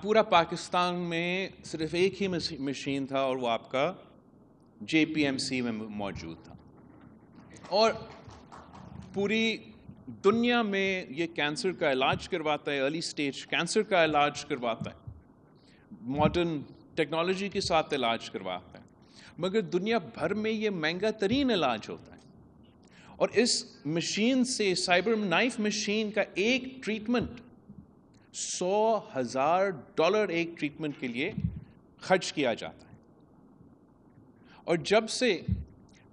پورا پاکستان میں صرف ایک ہی مشین تھا اور وہ آپ کا جے پی ایم سی میں موجود تھا، اور پوری دنیا میں یہ کینسر کا علاج کرواتا ہے، ارلی سٹیج کینسر کا علاج کرواتا ہے، ماڈرن ٹیکنالوجی کے ساتھ علاج کرواتا ہے، مگر دنیا بھر میں یہ مہنگا ترین علاج ہوتا ہے۔ اور اس مشین سے، سائبر نائف مشین کا ایک ٹریٹمنٹ $100,000 ایک ٹریٹمنٹ کے لیے خرچ کیا جاتا ہے۔ اور جب سے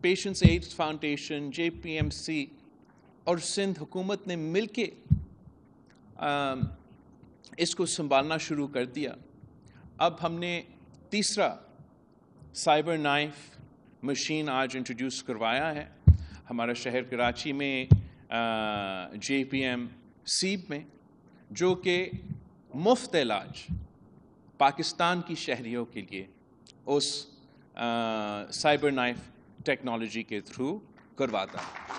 پیشنٹس ایڈز فاؤنڈیشن، جے پی ایم سی اور سندھ حکومت نے مل کے اس کو سنبھالنا شروع کر دیا، اب ہم نے تیسرا سائبر نائف مشین آج انٹروڈیوس کروایا ہے ہمارا شہر کراچی میں جے پی ایم سی میں، جو کہ مفت علاج پاکستان کی شہریوں کے لیے اس سائبر نائف ٹیکنالوجی کے تھرو کرواتا ہے۔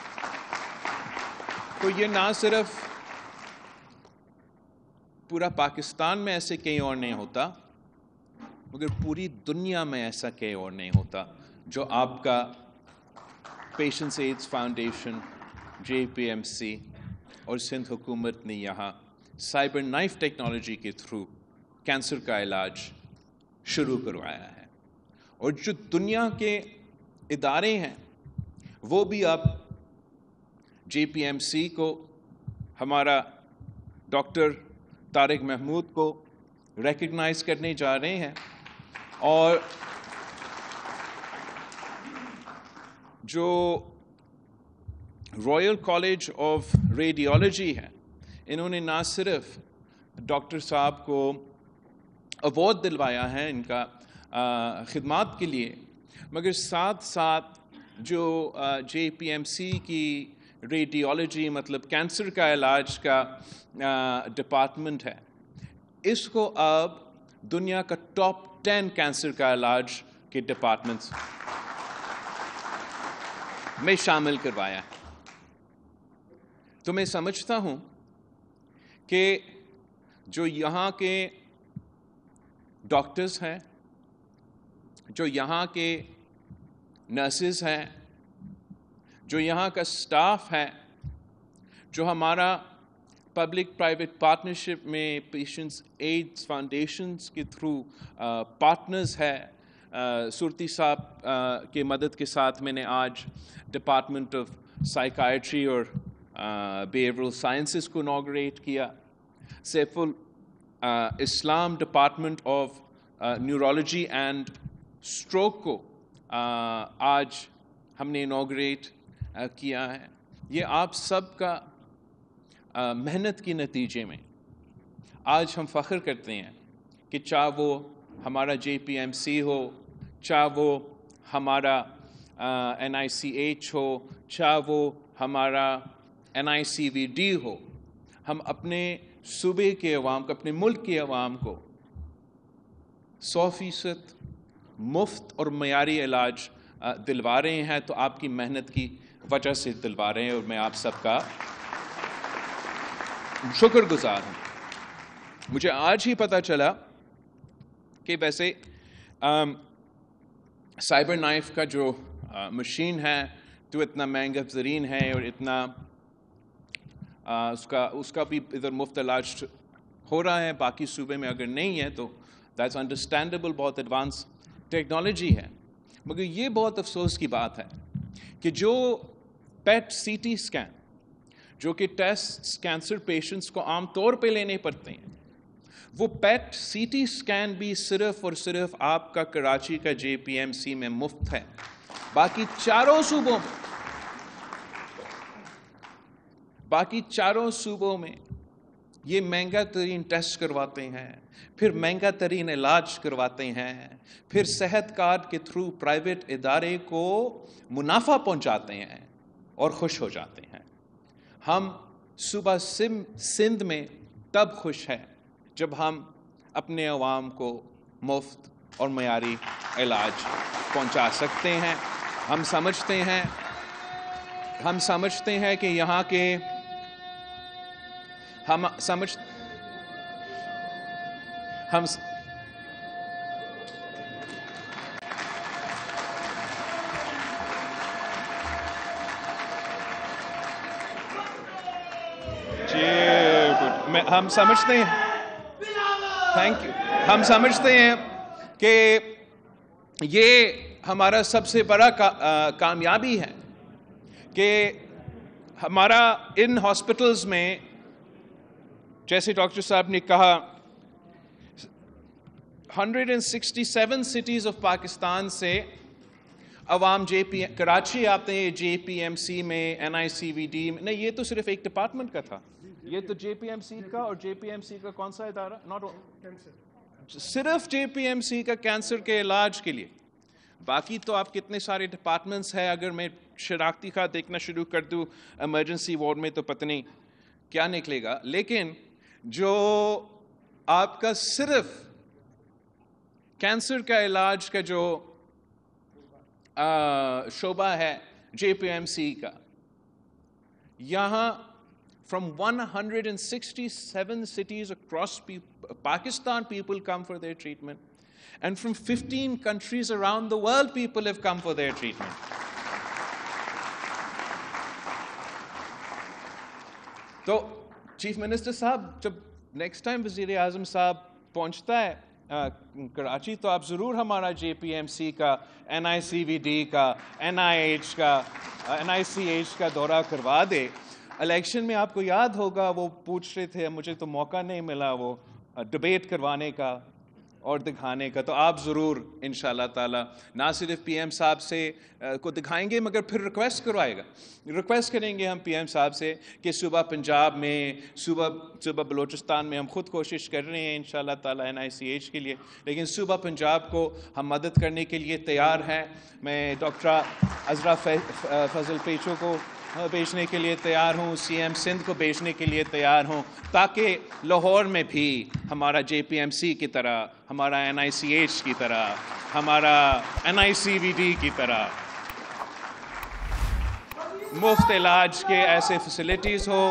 تو یہ نہ صرف پورا پاکستان میں ایسے کہیں اور نہیں ہوتا، مگر پوری دنیا میں ایسا کہیں اور نہیں ہوتا جو آپ کا پیشنٹس ایڈز فاؤنڈیشن، جے پی ایم سی اور سندھ حکومت نے یہاں سائبر نائف ٹیکنالوجی کے تھرو کینسر کا علاج شروع کروایا ہے۔ اور جو دنیا کے ادارے ہیں وہ بھی اب جے پی ایم سی کو، ہمارا ڈاکٹر طارق محمود کو ریکگنائز کرنے جا رہے ہیں، اور جو رائل کالج آف ریڈیولوجی ہے، انہوں نے نہ صرف ڈاکٹر صاحب کو ایوارڈ دلوایا ہے ان کا خدمات کے لیے، مگر ساتھ ساتھ جو جے پی ایم سی کی ریڈیولوجی مطلب کینسر کا علاج کا ڈپارٹمنٹ ہے، اس کو اب دنیا کا ٹاپ 10 کینسر کا علاج کے ڈپارٹمنٹس میں شامل کروایا ہے۔ تو میں سمجھتا ہوں کہ جو یہاں کے ڈاکٹرز ہیں، جو یہاں کے نرسز ہیں، جو یہاں کا سٹاف ہے، جو ہمارا پبلک پرائیویٹ پارٹنرشپ میں پیشنٹس ایڈز فاؤنڈیشنز کے تھرو پارٹنرز ہے، صورتی صاحب کے مدد کے ساتھ میں نے آج ڈپارٹمنٹ آف سائیکائٹری اور بیہیورل سائنسز کو انوگریٹ کیا، سیف الاسلام department of neurology and stroke کو آج ہم نے انوگریٹ کیا ہے۔ یہ آپ سب کا محنت کے نتیجے میں آج ہم فخر کرتے ہیں کہ چاہے وہ ہمارا جے پی ایم سی ہو، چاہے وہ ہمارا این آئی سی ایچ ہو، چاہے وہ ہمارا این آئی سی وی ڈی ہو، ہم اپنے صوبے کے عوام کو، اپنے ملک کے عوام کو 100% مفت اور معیاری علاج دلوا رہے ہیں۔ تو آپ کی محنت کی وجہ سے دلوا رہے ہیں، اور میں آپ سب کا شکر گزار ہوں۔ مجھے آج ہی پتہ چلا کہ ویسے سائبر نائف کا جو مشین ہے تو اتنا مہنگا ترین ہے، اور اتنا اس کا بھی ادھر مفت علاج ہو رہا ہے، باقی صوبے میں اگر نہیں ہے تو دیٹس انڈرسٹینڈیبل، بہت ایڈوانس ٹیکنالوجی ہے۔ مگر یہ بہت افسوس کی بات ہے کہ جو پیٹ سی ٹی اسکین، جو کہ ٹیسٹ کینسر پیشنٹس کو عام طور پہ لینے پڑتے ہیں، وہ پیٹ سی ٹی اسکین بھی صرف اور صرف آپ کا کراچی کا جے پی ایم سی میں مفت ہے۔ باقی چاروں صوبوں میں یہ مہنگا ترین ٹیسٹ کرواتے ہیں، پھر مہنگا ترین علاج کرواتے ہیں، پھر صحت کارڈ کے تھرو پرائیویٹ ادارے کو منافع پہنچاتے ہیں اور خوش ہو جاتے ہیں۔ ہم صوبہ سندھ میں تب خوش ہیں جب ہم اپنے عوام کو مفت اور معیاری علاج پہنچا سکتے ہیں۔ ہم سمجھتے ہیں کہ یہاں کے ہم ہم سمجھتے ہیں، تھینک یو، ہم سمجھتے ہیں کہ یہ ہمارا سب سے بڑا کامیابی ہے کہ ہمارا ان ہاسپٹلز میں، جیسے ڈاکٹر صاحب نے کہا، 167 سٹیز آف پاکستان سے عوام کراچی آتے ہیں جے پی ایم سی میں، این آئی سی وی ڈی میں. نہیں، یہ تو صرف ایک ڈپارٹمنٹ کا تھا، یہ تو جے پی ایم سی کا، اور جے پی ایم سی کا کون سا ادارہ؟ صرف جے پی ایم سی کا کینسر کے علاج کے لیے. باقی تو آپ کتنے سارے ڈپارٹمنٹس ہیں، اگر میں شناختی خط دیکھنا شروع کر دوں ایمرجنسی وارڈ میں تو پتہ نہیں کیا نکلے گا. لیکن جو آپ کا صرف کینسر کا علاج کا جو شعبہ ہے جے پی ایم سی کا، یہاں from 167 cities across Pakistan people come for their treatment, and from 15 countries around the world people have come for their treatment. تو چیف منسٹر صاحب جب نیکسٹ ٹائم وزیر اعظم صاحب پہنچتا ہے کراچی تو آپ ضرور ہمارا جے پی ایم سی کا، این آئی سی وی ڈی کا، این آئی سی ایچ کا دورہ کروا دے. الیکشن میں آپ کو یاد ہوگا وہ پوچھ رہے تھے، مجھے تو موقع نہیں ملا وہ ڈبیٹ کروانے کا اور دکھانے کا. تو آپ ضرور انشاءاللہ تعالی نہ صرف پی ایم صاحب سے کو دکھائیں گے، مگر پھر ریکویسٹ کریں گے ہم پی ایم صاحب سے کہ صوبہ پنجاب میں، صوبہ بلوچستان میں ہم خود کوشش کر رہے ہیں انشاءاللہ تعالی این آئی سی ایچ کے لیے، لیکن صوبہ پنجاب کو ہم مدد کرنے کے لیے تیار ہیں. میں ڈاکٹر عذرا فضل پیچو کو بھیجنے کے لیے تیار ہوں، سی ایم سندھ کو بھیجنے کے لیے تیار ہوں، تاکہ لاہور میں بھی ہمارا جے پی ایم سی کی طرح، ہمارا این آئی سی ایچ کی طرح، ہمارا این آئی سی وی ڈی کی طرح مفت علاج کے ایسے فیسلٹیز ہو